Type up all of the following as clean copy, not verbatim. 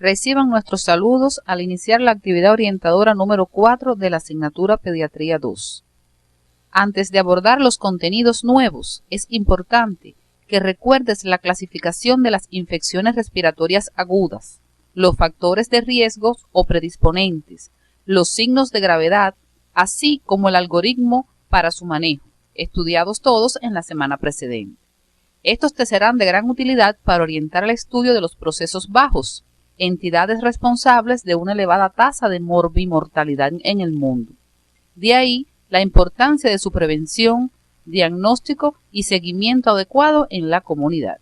Reciban nuestros saludos al iniciar la actividad orientadora número 4 de la asignatura Pediatría 2. Antes de abordar los contenidos nuevos, es importante que recuerdes la clasificación de las infecciones respiratorias agudas, los factores de riesgo o predisponentes, los signos de gravedad, así como el algoritmo para su manejo, estudiados todos en la semana precedente. Estos te serán de gran utilidad para orientar el estudio de los procesos bajos, entidades responsables de una elevada tasa de morbimortalidad en el mundo. De ahí la importancia de su prevención, diagnóstico y seguimiento adecuado en la comunidad.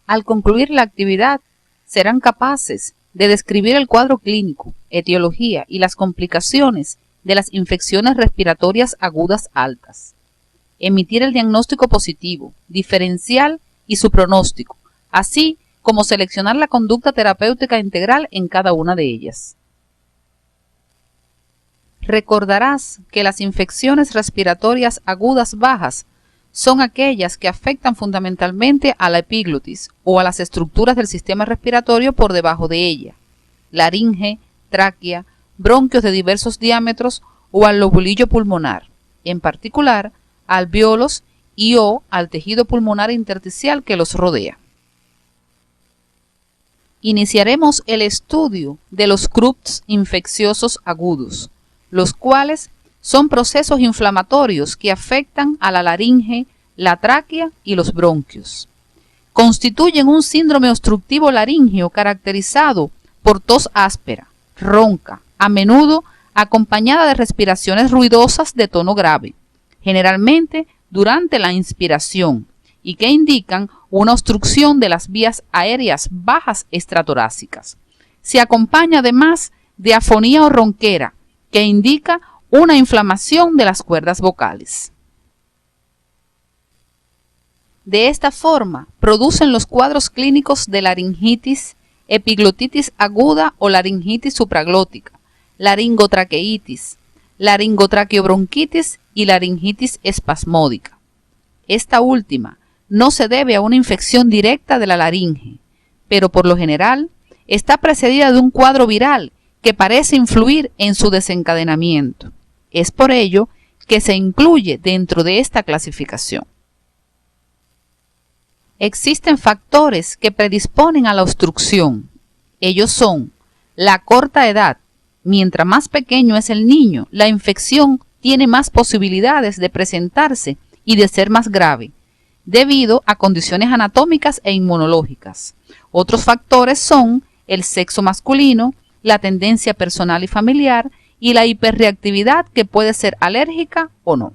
Al concluir la actividad, serán capaces de describir el cuadro clínico, etiología y las complicaciones de las infecciones respiratorias agudas altas, emitir el diagnóstico positivo, diferencial y su pronóstico, así como seleccionar la conducta terapéutica integral en cada una de ellas. Recordarás que las infecciones respiratorias agudas bajas son aquellas que afectan fundamentalmente a la epiglotis o a las estructuras del sistema respiratorio por debajo de ella, laringe, tráquea, bronquios de diversos diámetros o al lobulillo pulmonar, en particular alvéolos y/o al tejido pulmonar intersticial que los rodea. Iniciaremos el estudio de los CRUBs infecciosos agudos, los cuales son procesos inflamatorios que afectan a la laringe, la tráquea y los bronquios. Constituyen un síndrome obstructivo laríngeo caracterizado por tos áspera, ronca, a menudo acompañada de respiraciones ruidosas de tono grave, generalmente durante la inspiración, y que indican una obstrucción de las vías aéreas bajas extratorácicas. Se acompaña además de afonía o ronquera, que indica una inflamación de las cuerdas vocales. De esta forma, producen los cuadros clínicos de laringitis, epiglotitis aguda o laringitis supraglótica, laringotraqueitis, laringotraqueobronquitis y laringitis espasmódica. Esta última no se debe a una infección directa de la laringe, pero por lo general está precedida de un cuadro viral que parece influir en su desencadenamiento. Es por ello que se incluye dentro de esta clasificación. Existen factores que predisponen a la obstrucción. Ellos son la corta edad. Mientras más pequeño es el niño, la infección tiene más posibilidades de presentarse y de ser más grave, debido a condiciones anatómicas e inmunológicas. Otros factores son el sexo masculino, la tendencia personal y familiar y la hiperreactividad que puede ser alérgica o no.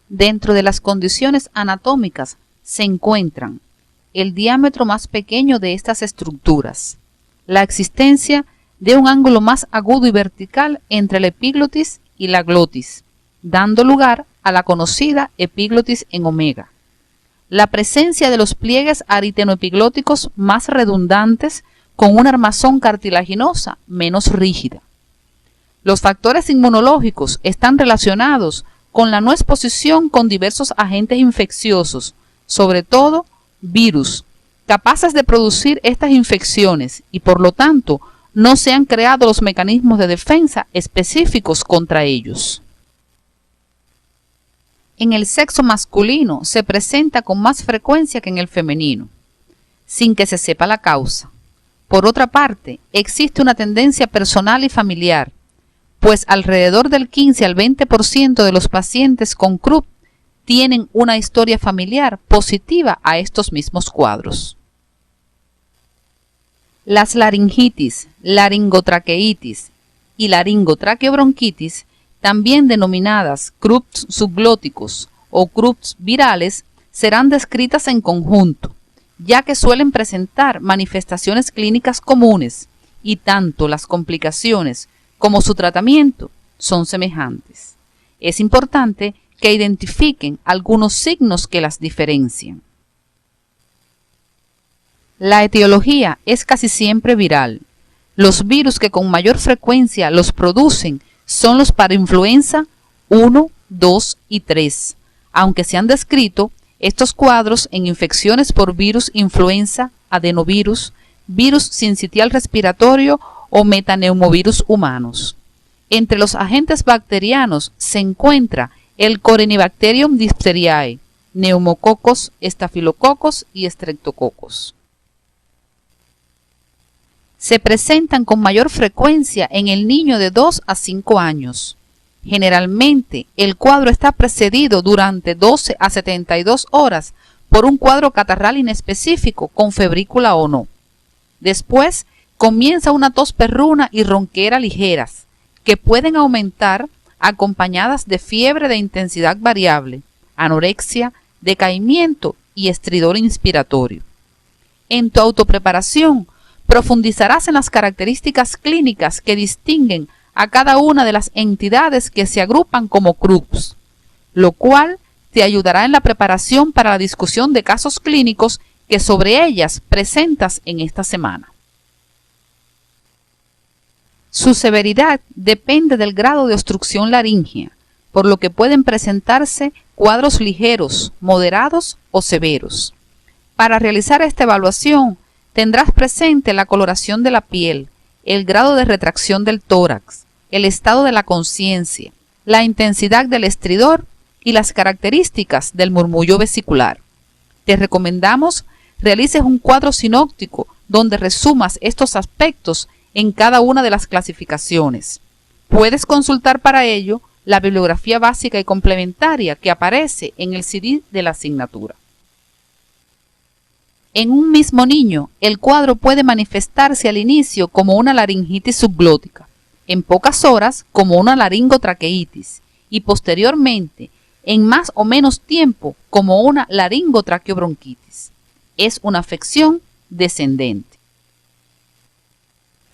Dentro de las condiciones anatómicas se encuentran el diámetro más pequeño de estas estructuras, la existencia de un ángulo más agudo y vertical entre la epiglotis y la glotis, dando lugar a la conocida epiglotis en omega, la presencia de los pliegues aritenoepiglóticos más redundantes con una armazón cartilaginosa menos rígida. Los factores inmunológicos están relacionados con la no exposición con diversos agentes infecciosos, sobre todo virus, capaces de producir estas infecciones y por lo tanto no se han creado los mecanismos de defensa específicos contra ellos. En el sexo masculino se presenta con más frecuencia que en el femenino, sin que se sepa la causa. Por otra parte, existe una tendencia personal y familiar, pues alrededor del 15 al 20% de los pacientes con CRUB tienen una historia familiar positiva a estos mismos cuadros. Las laringitis, laringotraqueitis y laringotraqueobronquitis, también denominadas CRUBs subglóticos o CRUBs virales, serán descritas en conjunto, ya que suelen presentar manifestaciones clínicas comunes y tanto las complicaciones como su tratamiento son semejantes. Es importante que identifiquen algunos signos que las diferencian. La etiología es casi siempre viral. Los virus que con mayor frecuencia los producen son los parainfluenza 1, 2 y 3, aunque se han descrito Estos cuadros en infecciones por virus influenza, adenovirus, virus sincitial respiratorio o metaneumovirus humanos. Entre los agentes bacterianos se encuentra el Corynebacterium diphtheriae, neumococos, estafilococos y streptococos. Se presentan con mayor frecuencia en el niño de 2 a 5 años. Generalmente, el cuadro está precedido durante 12 a 72 horas por un cuadro catarral inespecífico con febrícula o no. Después, comienza una tos perruna y ronquera ligeras, que pueden aumentar acompañadas de fiebre de intensidad variable, anorexia, decaimiento y estridor inspiratorio. En tu autopreparación, profundizarás en las características clínicas que distinguen a cada una de las entidades que se agrupan como CRUBs, lo cual te ayudará en la preparación para la discusión de casos clínicos que sobre ellas presentas en esta semana. Su severidad depende del grado de obstrucción laríngea, por lo que pueden presentarse cuadros ligeros, moderados o severos. Para realizar esta evaluación, tendrás presente la coloración de la piel, el grado de retracción del tórax, el estado de la conciencia, la intensidad del estridor y las características del murmullo vesicular. Te recomendamos realices un cuadro sinóptico donde resumas estos aspectos en cada una de las clasificaciones. Puedes consultar para ello la bibliografía básica y complementaria que aparece en el CD de la asignatura. En un mismo niño, el cuadro puede manifestarse al inicio como una laringitis subglótica, en pocas horas como una laringotraqueitis y posteriormente, en más o menos tiempo, como una laringotraqueobronquitis. Es una afección descendente.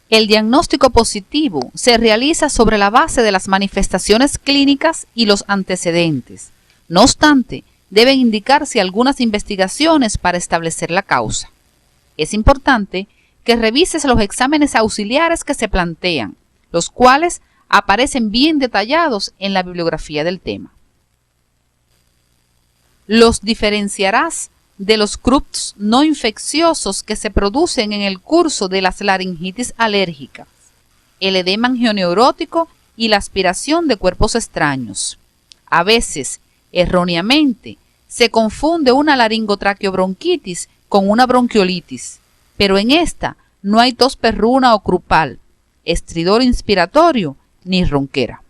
El diagnóstico positivo se realiza sobre la base de las manifestaciones clínicas y los antecedentes. No obstante, deben indicarse algunas investigaciones para establecer la causa. Es importante que revises los exámenes auxiliares que se plantean, los cuales aparecen bien detallados en la bibliografía del tema. Los diferenciarás de los CRUBs no infecciosos que se producen en el curso de las laringitis alérgicas, el edema angioneurótico y la aspiración de cuerpos extraños. A veces, erróneamente, se confunde una laringotraqueobronquitis con una bronquiolitis, pero en esta no hay tos perruna o crupal, estridor inspiratorio ni ronquera.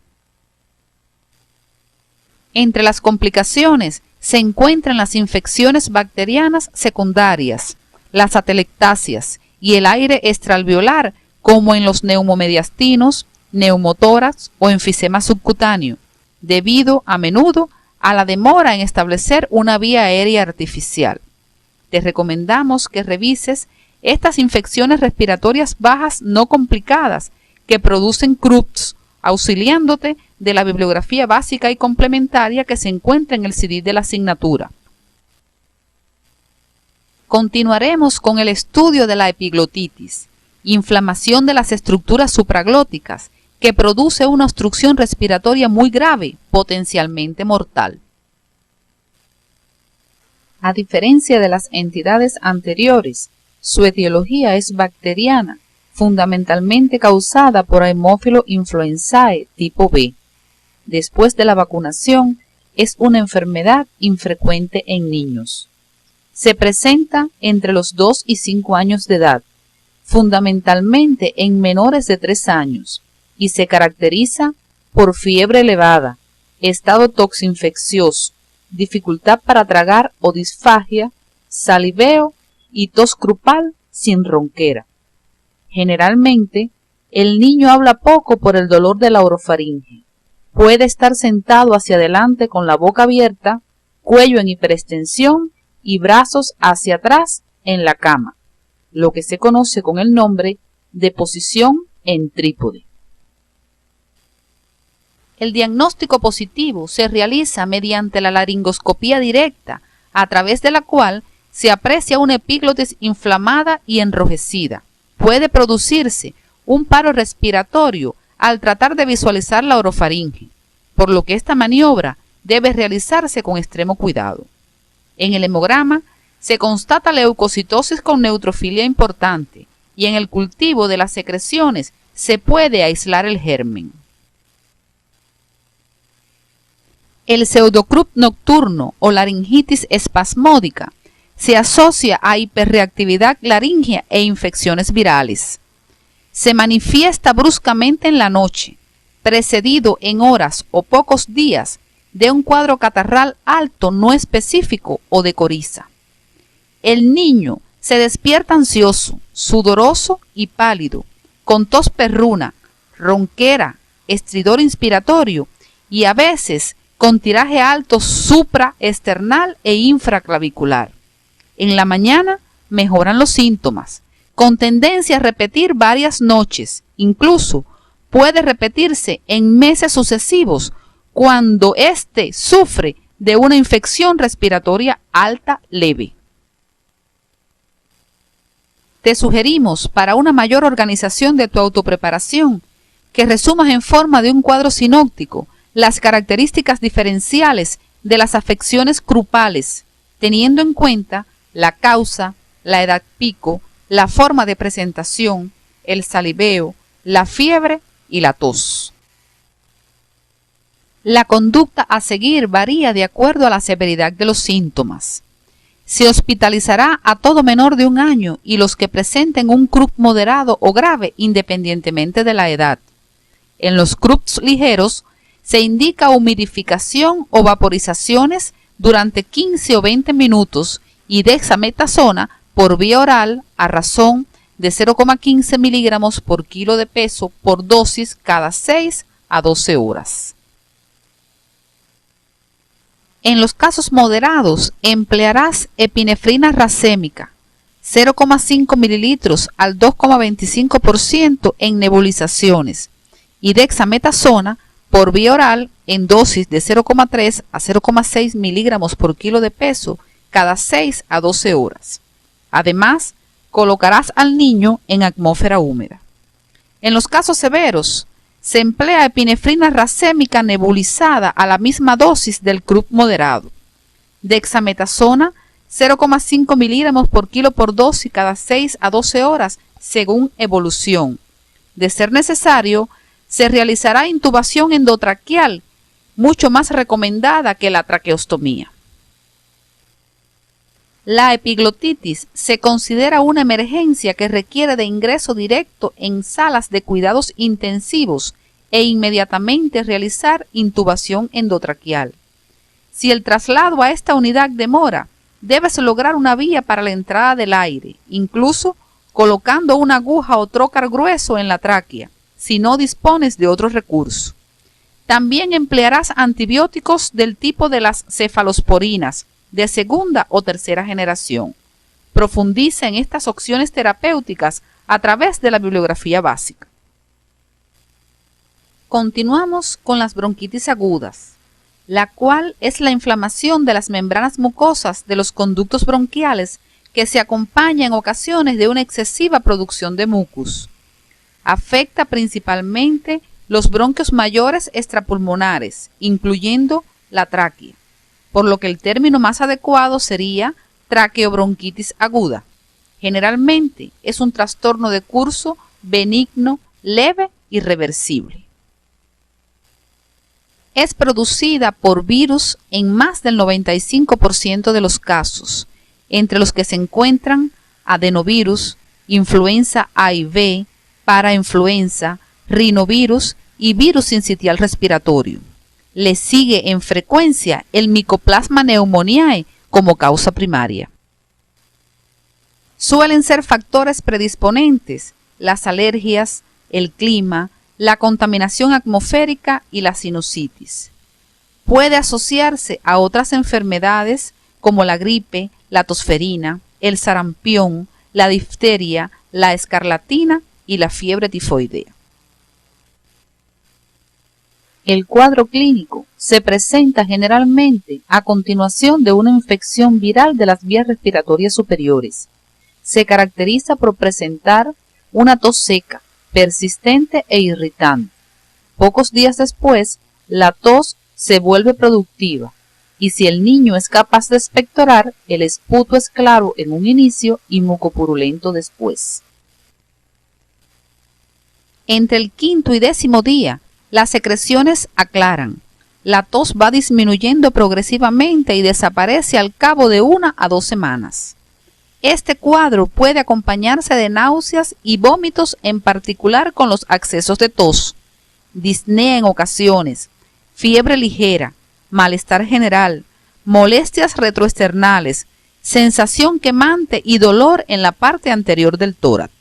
Entre las complicaciones se encuentran las infecciones bacterianas secundarias, las atelectasias y el aire extraalveolar, como en los neumomediastinos, neumotórax o enfisema subcutáneo, debido a menudo a la demora en establecer una vía aérea artificial. Te recomendamos que revises estas infecciones respiratorias bajas no complicadas que producen CRUBs, auxiliándote de la bibliografía básica y complementaria que se encuentra en el CD de la asignatura. Continuaremos con el estudio de la epiglotitis, inflamación de las estructuras supraglóticas que produce una obstrucción respiratoria muy grave, potencialmente mortal. A diferencia de las entidades anteriores, su etiología es bacteriana, fundamentalmente causada por Haemophilus influenzae tipo B. Después de la vacunación, es una enfermedad infrecuente en niños. Se presenta entre los 2 y 5 años de edad, fundamentalmente en menores de 3 años, y se caracteriza por fiebre elevada, estado toxinfeccioso, dificultad para tragar o disfagia, saliveo y tos crupal sin ronquera. Generalmente, el niño habla poco por el dolor de la orofaringe. Puede estar sentado hacia adelante con la boca abierta, cuello en hiperextensión y brazos hacia atrás en la cama, lo que se conoce con el nombre de posición en trípode. El diagnóstico positivo se realiza mediante la laringoscopía directa, a través de la cual se aprecia una epiglotis inflamada y enrojecida. Puede producirse un paro respiratorio al tratar de visualizar la orofaringe, por lo que esta maniobra debe realizarse con extremo cuidado. En el hemograma se constata leucocitosis con neutrofilia importante y en el cultivo de las secreciones se puede aislar el germen. El pseudocrup nocturno o laringitis espasmódica se asocia a hiperreactividad laríngea e infecciones virales. Se manifiesta bruscamente en la noche, precedido en horas o pocos días de un cuadro catarral alto no específico o de coriza. El niño se despierta ansioso, sudoroso y pálido, con tos perruna, ronquera, estridor inspiratorio y a veces con tiraje alto supraesternal e infraclavicular. En la mañana mejoran los síntomas, con tendencia a repetir varias noches, incluso puede repetirse en meses sucesivos cuando éste sufre de una infección respiratoria alta leve. Te sugerimos, para una mayor organización de tu autopreparación, que resumas en forma de un cuadro sinóptico las características diferenciales de las afecciones crupales, teniendo en cuenta la causa, la edad pico, la forma de presentación, el saliveo, la fiebre y la tos. La conducta a seguir varía de acuerdo a la severidad de los síntomas. Se hospitalizará a todo menor de 1 año y los que presenten un crup moderado o grave independientemente de la edad. En los crups ligeros se indica humidificación o vaporizaciones durante 15 o 20 minutos y dexametasona por vía oral a razón de 0,15 miligramos por kilo de peso por dosis cada 6 a 12 horas. En los casos moderados emplearás epinefrina racémica 0,5 mililitros al 2,25% en nebulizaciones y dexametasona por vía oral en dosis de 0,3 a 0,6 miligramos por kilo de peso cada 6 a 12 horas. Además, colocarás al niño en atmósfera húmeda. En los casos severos, se emplea epinefrina racémica nebulizada a la misma dosis del crup moderado. Dexametasona 0,5 miligramos por kilo por dosis cada 6 a 12 horas según evolución. De ser necesario, se realizará intubación endotraqueal, mucho más recomendada que la traqueostomía. La epiglotitis se considera una emergencia que requiere de ingreso directo en salas de cuidados intensivos e inmediatamente realizar intubación endotraqueal. Si el traslado a esta unidad demora, debes lograr una vía para la entrada del aire, incluso colocando una aguja o trócar grueso en la tráquea, si no dispones de otro recurso. También emplearás antibióticos del tipo de las cefalosporinas, de segunda o tercera generación. Profundiza en estas opciones terapéuticas a través de la bibliografía básica. Continuamos con las bronquitis agudas, la cual es la inflamación de las membranas mucosas de los conductos bronquiales que se acompaña en ocasiones de una excesiva producción de mucus. Afecta principalmente los bronquios mayores extrapulmonares, incluyendo la tráquea, por lo que el término más adecuado sería traqueobronquitis aguda. Generalmente es un trastorno de curso benigno, leve y reversible. Es producida por virus en más del 95% de los casos, entre los que se encuentran adenovirus, influenza A y B, parainfluenza, rinovirus y virus sincitial respiratorio. Le sigue en frecuencia el Mycoplasma pneumoniae como causa primaria. Suelen ser factores predisponentes las alergias, el clima, la contaminación atmosférica y la sinusitis. Puede asociarse a otras enfermedades como la gripe, la tosferina, el sarampión, la difteria, la escarlatina y la fiebre tifoidea. El cuadro clínico se presenta generalmente a continuación de una infección viral de las vías respiratorias superiores. Se caracteriza por presentar una tos seca, persistente e irritante. Pocos días después, la tos se vuelve productiva y si el niño es capaz de expectorar, el esputo es claro en un inicio y mucopurulento después. Entre el quinto y 10º día, las secreciones aclaran. La tos va disminuyendo progresivamente y desaparece al cabo de 1 a 2 semanas. Este cuadro puede acompañarse de náuseas y vómitos, en particular con los accesos de tos, disnea en ocasiones, fiebre ligera, malestar general, molestias retroesternales, sensación quemante y dolor en la parte anterior del tórax.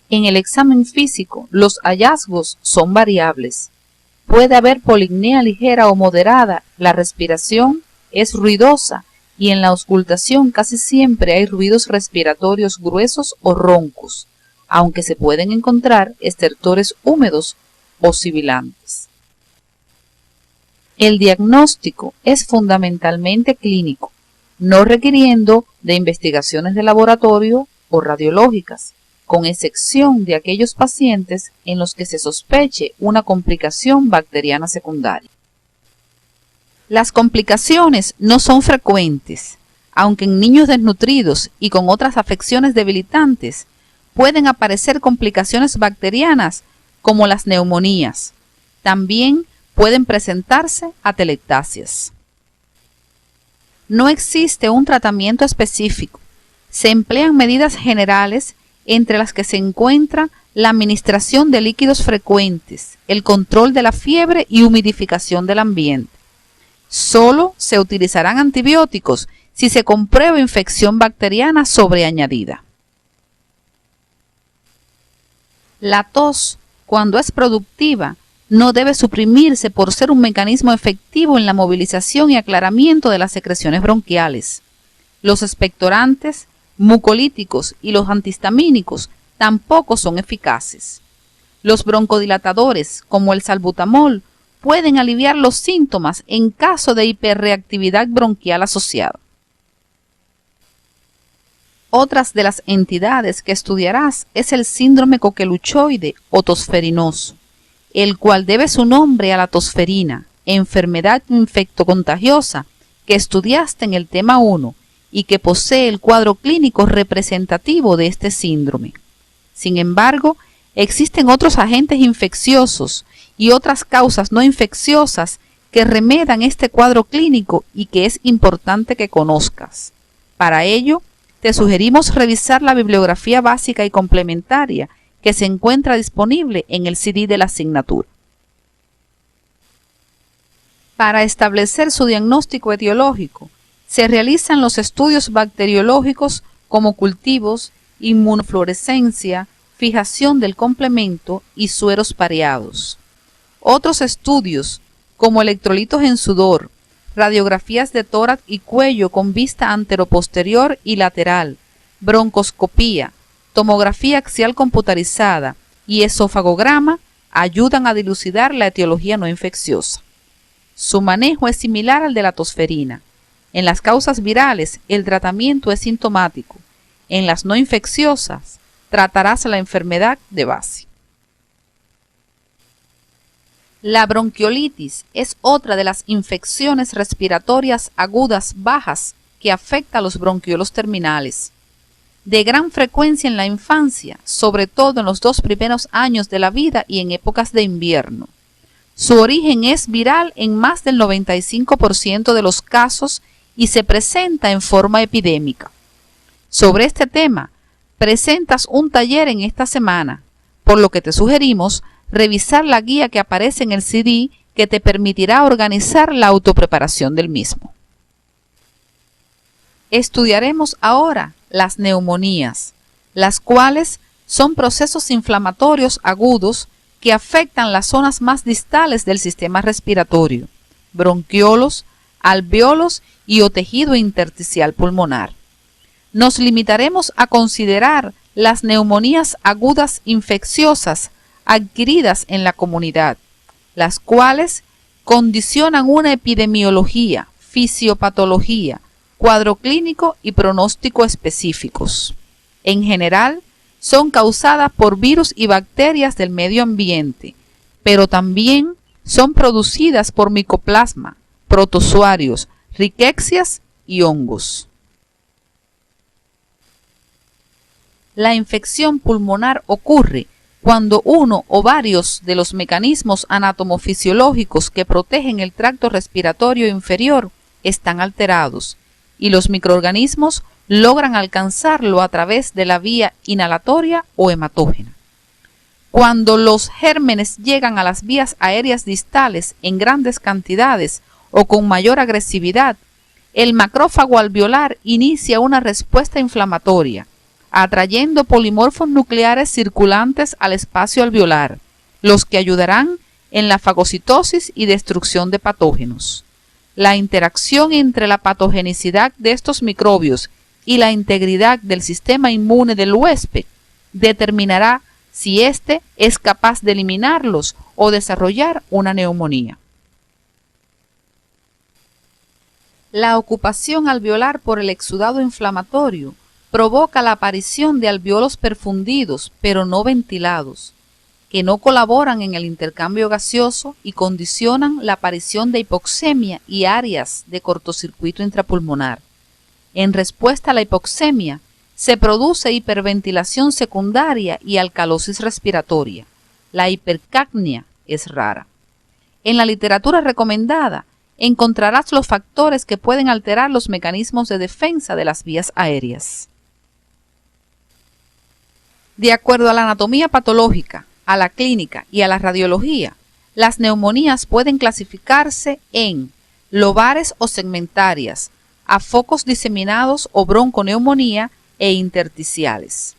En el examen físico, los hallazgos son variables. Puede haber policnea ligera o moderada, la respiración es ruidosa y en la auscultación casi siempre hay ruidos respiratorios gruesos o roncos, aunque se pueden encontrar estertores húmedos o sibilantes. El diagnóstico es fundamentalmente clínico, no requiriendo de investigaciones de laboratorio o radiológicas, con excepción de aquellos pacientes en los que se sospeche una complicación bacteriana secundaria. Las complicaciones no son frecuentes, aunque en niños desnutridos y con otras afecciones debilitantes pueden aparecer complicaciones bacterianas como las neumonías. También pueden presentarse atelectasias. No existe un tratamiento específico. Se emplean medidas generales entre las que se encuentra la administración de líquidos frecuentes, el control de la fiebre y humidificación del ambiente. Solo se utilizarán antibióticos si se comprueba infección bacteriana sobreañadida. La tos, cuando es productiva, no debe suprimirse por ser un mecanismo efectivo en la movilización y aclaramiento de las secreciones bronquiales. Los expectorantes, mucolíticos y los antihistamínicos tampoco son eficaces. Los broncodilatadores, como el salbutamol, pueden aliviar los síntomas en caso de hiperreactividad bronquial asociada. Otras de las entidades que estudiarás es el síndrome coqueluchoide o tosferinoso, el cual debe su nombre a la tosferina, enfermedad infectocontagiosa que estudiaste en el tema 1 y que posee el cuadro clínico representativo de este síndrome. Sin embargo, existen otros agentes infecciosos y otras causas no infecciosas que remedan este cuadro clínico y que es importante que conozcas. Para ello, te sugerimos revisar la bibliografía básica y complementaria que se encuentra disponible en el CD de la asignatura. Para establecer su diagnóstico etiológico, se realizan los estudios bacteriológicos como cultivos, inmunofluorescencia, fijación del complemento y sueros pareados. Otros estudios, como electrolitos en sudor, radiografías de tórax y cuello con vista anteroposterior y lateral, broncoscopía, tomografía axial computarizada y esofagograma, ayudan a dilucidar la etiología no infecciosa. Su manejo es similar al de la tosferina. En las causas virales, el tratamiento es sintomático. En las no infecciosas, tratarás la enfermedad de base. La bronquiolitis es otra de las infecciones respiratorias agudas bajas que afecta a los bronquiolos terminales. De gran frecuencia en la infancia, sobre todo en los 2 primeros años de la vida y en épocas de invierno. Su origen es viral en más del 95% de los casos y se presenta en forma epidémica. Sobre este tema, presentas un taller en esta semana, por lo que te sugerimos revisar la guía que aparece en el CD que te permitirá organizar la autopreparación del mismo. Estudiaremos ahora las neumonías, las cuales son procesos inflamatorios agudos que afectan las zonas más distales del sistema respiratorio, bronquiolos, alvéolos y o tejido intersticial pulmonar. Nos limitaremos a considerar las neumonías agudas infecciosas adquiridas en la comunidad, las cuales condicionan una epidemiología, fisiopatología, cuadro clínico y pronóstico específicos. En general, son causadas por virus y bacterias del medio ambiente, pero también son producidas por micoplasma, protozoarios, riquecias y hongos. La infección pulmonar ocurre cuando uno o varios de los mecanismos anatomofisiológicos que protegen el tracto respiratorio inferior están alterados y los microorganismos logran alcanzarlo a través de la vía inhalatoria o hematógena. Cuando los gérmenes llegan a las vías aéreas distales en grandes cantidades o con mayor agresividad, el macrófago alveolar inicia una respuesta inflamatoria, atrayendo polimorfos nucleares circulantes al espacio alveolar, los que ayudarán en la fagocitosis y destrucción de patógenos. La interacción entre la patogenicidad de estos microbios y la integridad del sistema inmune del huésped determinará si éste es capaz de eliminarlos o desarrollar una neumonía. La ocupación alveolar por el exudado inflamatorio provoca la aparición de alvéolos perfundidos pero no ventilados, que no colaboran en el intercambio gaseoso y condicionan la aparición de hipoxemia y áreas de cortocircuito intrapulmonar. En respuesta a la hipoxemia, se produce hiperventilación secundaria y alcalosis respiratoria. La hipercapnia es rara. En la literatura recomendada encontrarás los factores que pueden alterar los mecanismos de defensa de las vías aéreas. De acuerdo a la anatomía patológica, a la clínica y a la radiología, las neumonías pueden clasificarse en lobares o segmentarias, a focos diseminados o bronconeumonía e intersticiales.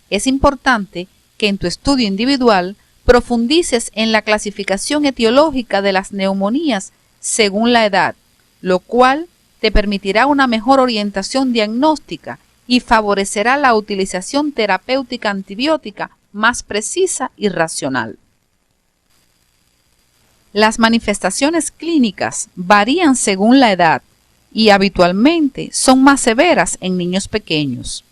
Es importante que en tu estudio individual profundices en la clasificación etiológica de las neumonías según la edad, lo cual te permitirá una mejor orientación diagnóstica y favorecerá la utilización terapéutica antibiótica más precisa y racional. Las manifestaciones clínicas varían según la edad y habitualmente son más severas en niños pequeños.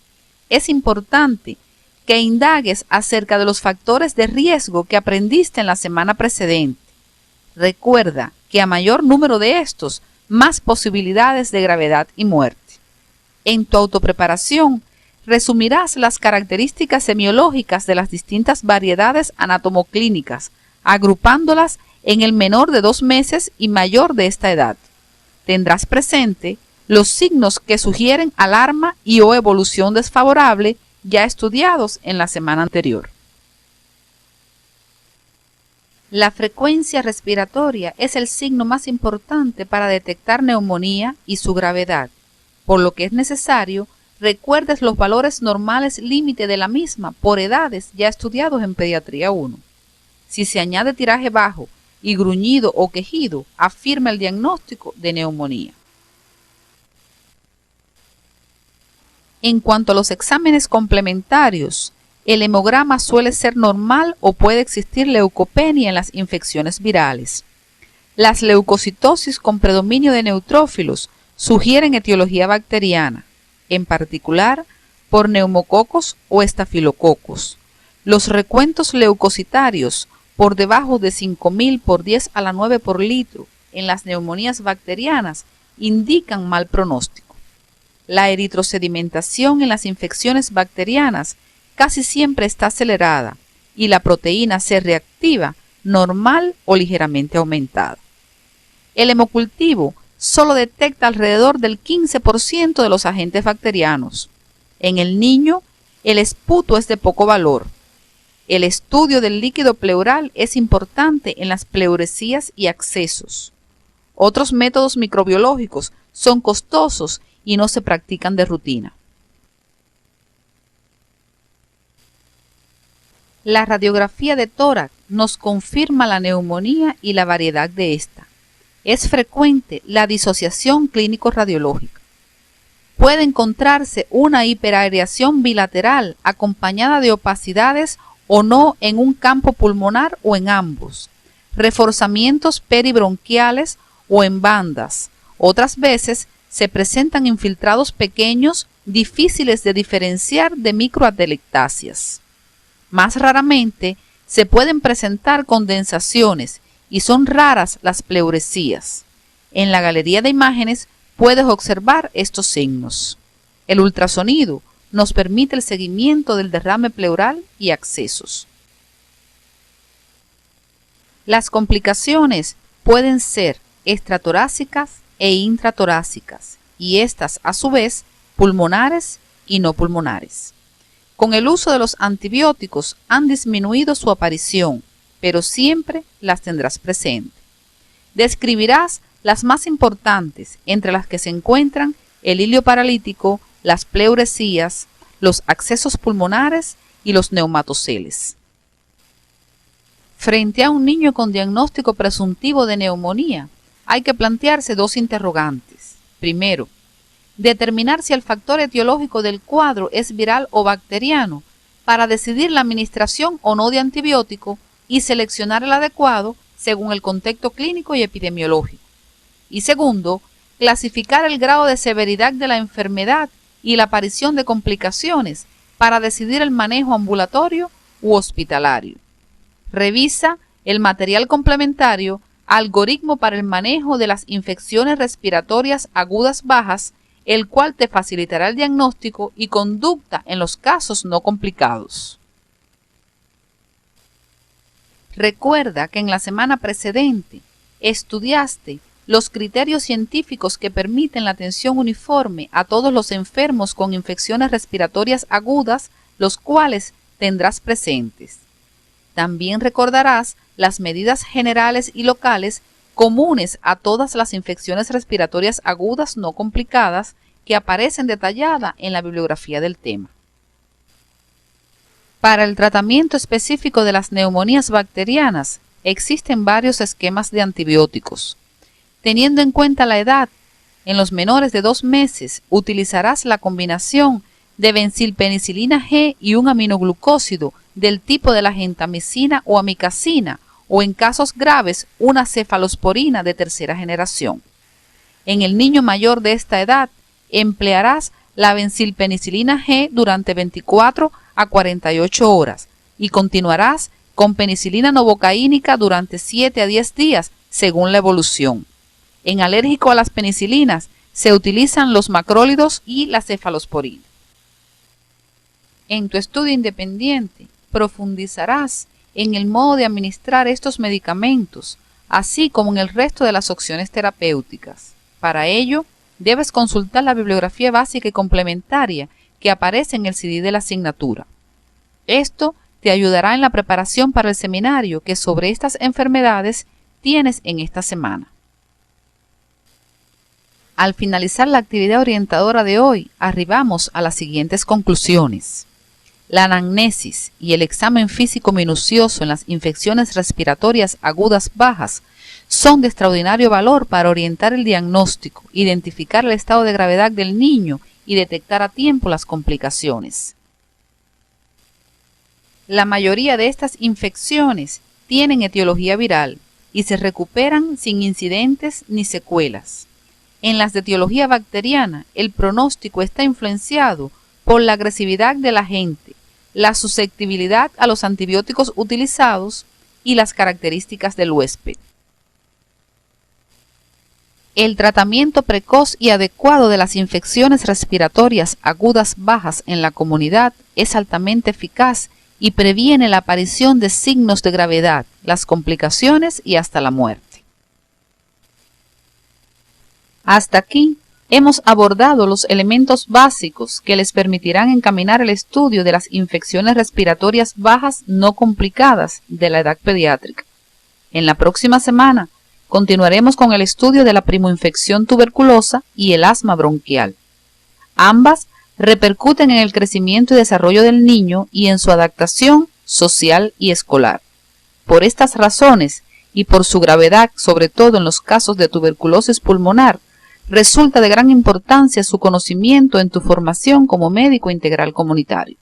Es importante que indagues acerca de los factores de riesgo que aprendiste en la semana precedente. Recuerda que a mayor número de estos, más posibilidades de gravedad y muerte. En tu autopreparación, resumirás las características semiológicas de las distintas variedades anatomoclínicas, agrupándolas en el menor de 2 meses y mayor de esta edad. Tendrás presente los signos que sugieren alarma y o evolución desfavorable ya estudiados en la semana anterior. La frecuencia respiratoria es el signo más importante para detectar neumonía y su gravedad, por lo que es necesario recuerdes los valores normales límite de la misma por edades ya estudiados en Pediatría 1. Si se añade tiraje bajo y gruñido o quejido, afirma el diagnóstico de neumonía. En cuanto a los exámenes complementarios, el hemograma suele ser normal o puede existir leucopenia en las infecciones virales. Las leucocitosis con predominio de neutrófilos sugieren etiología bacteriana, en particular por neumococos o estafilococos. Los recuentos leucocitarios por debajo de 5.000 por 10 a la 9 por litro en las neumonías bacterianas indican mal pronóstico. La eritrosedimentación en las infecciones bacterianas casi siempre está acelerada y la proteína C reactiva normal o ligeramente aumentada. El hemocultivo solo detecta alrededor del 15% de los agentes bacterianos. En el niño, el esputo es de poco valor. El estudio del líquido pleural es importante en las pleuresías y accesos. Otros métodos microbiológicos son costosos y no se practican de rutina. La radiografía de tórax nos confirma la neumonía y la variedad de esta. Es frecuente la disociación clínico-radiológica. Puede encontrarse una hiperareación bilateral acompañada de opacidades o no en un campo pulmonar o en ambos, reforzamientos peribronquiales o en bandas. Otras veces se presentan infiltrados pequeños difíciles de diferenciar de microatelectasias. Más raramente se pueden presentar condensaciones y son raras las pleuresías. En la galería de imágenes puedes observar estos signos. El ultrasonido nos permite el seguimiento del derrame pleural y accesos. Las complicaciones pueden ser extratorácicas e intratorácicas, y estas a su vez pulmonares y no pulmonares. Con el uso de los antibióticos han disminuido su aparición, pero siempre las tendrás presente. Describirás las más importantes, entre las que se encuentran el hilio paralítico, las pleuresías, los accesos pulmonares y los neumatoceles. Frente a un niño con diagnóstico presuntivo de neumonía, hay que plantearse dos interrogantes. Primero, determinar si el factor etiológico del cuadro es viral o bacteriano para decidir la administración o no de antibiótico y seleccionar el adecuado según el contexto clínico y epidemiológico. Y segundo, clasificar el grado de severidad de la enfermedad y la aparición de complicaciones para decidir el manejo ambulatorio u hospitalario. Revisa el material complementario Algoritmo para el manejo de las infecciones respiratorias agudas bajas, el cual te facilitará el diagnóstico y conducta en los casos no complicados. Recuerda que en la semana precedente estudiaste los criterios científicos que permiten la atención uniforme a todos los enfermos con infecciones respiratorias agudas, los cuales tendrás presentes. También recordarás las medidas generales y locales comunes a todas las infecciones respiratorias agudas no complicadas que aparecen detalladas en la bibliografía del tema. Para el tratamiento específico de las neumonías bacterianas, existen varios esquemas de antibióticos. Teniendo en cuenta la edad, en los menores de 2 meses utilizarás la combinación de benzilpenicilina G y un aminoglucósido del tipo de la gentamicina o amicacina, o en casos graves una cefalosporina de tercera generación. En el niño mayor de esta edad, emplearás la benzilpenicilina G durante 24 a 48 horas y continuarás con penicilina novocaínica durante 7 a 10 días según la evolución. En alérgico a las penicilinas se utilizan los macrólidos y la cefalosporina. En tu estudio independiente profundizarás en el modo de administrar estos medicamentos, así como en el resto de las opciones terapéuticas. Para ello, debes consultar la bibliografía básica y complementaria que aparece en el CD de la asignatura. Esto te ayudará en la preparación para el seminario que sobre estas enfermedades tienes en esta semana. Al finalizar la actividad orientadora de hoy, arribamos a las siguientes conclusiones. La anamnesis y el examen físico minucioso en las infecciones respiratorias agudas bajas son de extraordinario valor para orientar el diagnóstico, identificar el estado de gravedad del niño y detectar a tiempo las complicaciones. La mayoría de estas infecciones tienen etiología viral y se recuperan sin incidentes ni secuelas. En las de etiología bacteriana, el pronóstico está influenciado por la agresividad del agente, la susceptibilidad a los antibióticos utilizados y las características del huésped. El tratamiento precoz y adecuado de las infecciones respiratorias agudas bajas en la comunidad es altamente eficaz y previene la aparición de signos de gravedad, las complicaciones y hasta la muerte. Hasta aquí hemos abordado los elementos básicos que les permitirán encaminar el estudio de las infecciones respiratorias bajas no complicadas de la edad pediátrica. En la próxima semana continuaremos con el estudio de la primoinfección tuberculosa y el asma bronquial. Ambas repercuten en el crecimiento y desarrollo del niño y en su adaptación social y escolar. Por estas razones y por su gravedad, sobre todo en los casos de tuberculosis pulmonar, resulta de gran importancia su conocimiento en tu formación como médico integral comunitario.